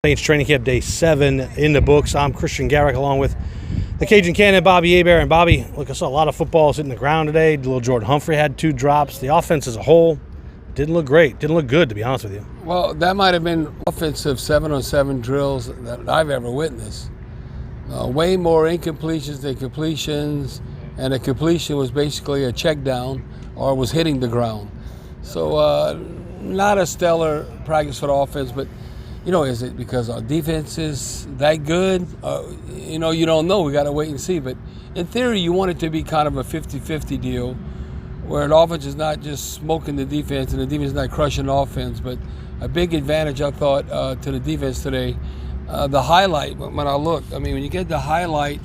Saints training camp day 7 in the books. I'm Kristian Garic along with the Cajun cannon, Bobby Hebert. And Bobby, look, I saw a lot of footballs hitting the ground today. Little Jordan Humphrey had 2 drops. The offense as a whole didn't look great. Didn't look good, to be honest with you. Well, that might have been offensive 7-on-7 drills that I've ever witnessed. Way more incompletions than completions, and a completion was basically a check down or was hitting the ground. So not a stellar practice for the offense, but is it because our defense is that good? You don't know. We got to wait and see. But in theory, you want it to be kind of a 50-50 deal where the offense is not just smoking the defense and the defense is not crushing the offense. But a big advantage, I thought, to the defense today. The highlight, when I look, when you get the highlight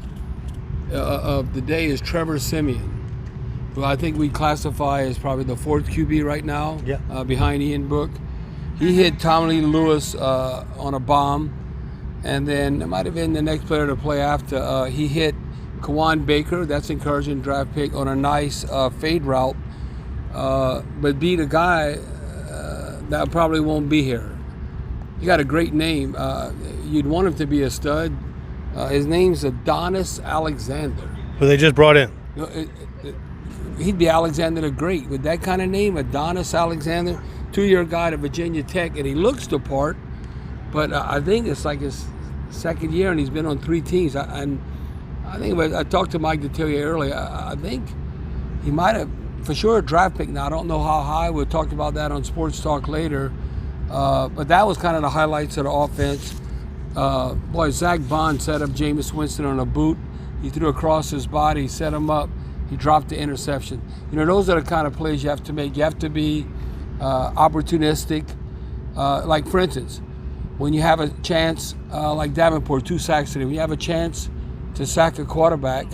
of the day is Trevor Siemian, who I think we classify as probably the 4th QB right now, behind Ian Book. He hit Tommy Lewis on a bomb, and then it might have been the next player to play after. He hit Kawan Baker, that's encouraging, draft pick, on a nice fade route, but beat a guy that probably won't be here. He got a great name. You'd want him to be a stud. His name's Adonis Alexander. Who they just brought in. He'd be Alexander the Great. With that kind of name, Adonis Alexander, 2-year guy to Virginia Tech, and he looks the part, but I think it's like his 2nd year, and he's been on 3 teams. I talked to Mike Metairie earlier. I think he might have, for sure, a draft pick. Now, I don't know how high. We'll talk about that on SportsTalk later. But that was kind of the highlights of the offense. Zach Bond set up Jameis Winston on a boot. He threw across his body, set him up. He dropped the interception. Those are the kind of plays you have to make. You have to be opportunistic. Like, for instance, when you have a chance, like Davenport, 2 sacks today, when you have a chance to sack a quarterback,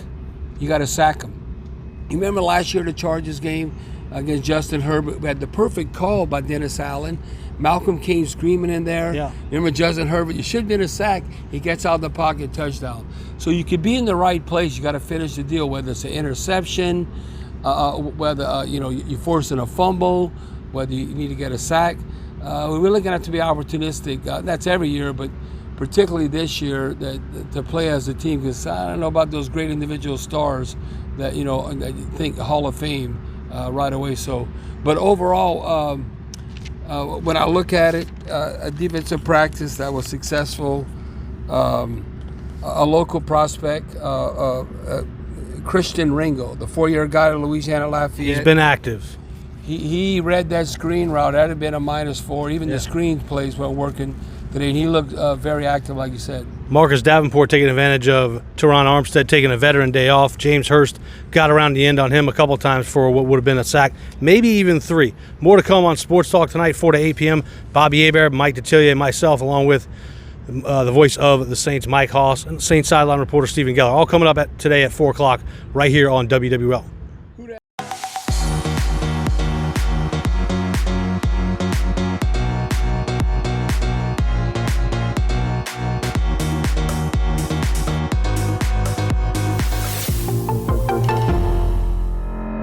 you got to sack him. You remember last year the Chargers game against Justin Herbert? We had the perfect call by Dennis Allen. Malcolm came screaming in there. Yeah. Remember Justin Herbert? You should have been a sack. He gets out of the pocket, touchdown. So you could be in the right place. You got to finish the deal, whether it's an interception, whether you're forcing a fumble, whether you need to get a sack. We're really going to have to be opportunistic. That's every year, but particularly this year, to play as a team, because I don't know about those great individual stars that that you think Hall of Fame right away. So, but overall, when I look at it, a defensive practice that was successful, a local prospect, Christian Ringo, the 4-year guy to Louisiana Lafayette. He's been active. He read that screen route. That had been a -4. Even the screen plays weren't working today. And he looked very active, like you said. Marcus Davenport taking advantage of Teron Armstead taking a veteran day off. James Hurst got around the end on him a couple times for what would have been a sack, maybe even 3. More to come on Sports Talk tonight, 4 to 8 p.m. Bobby Hebert, Mike Metairie, and myself, along with the voice of the Saints, Mike Haas, and Saints sideline reporter Stephen Geller, all coming up today at 4 o'clock right here on WWL.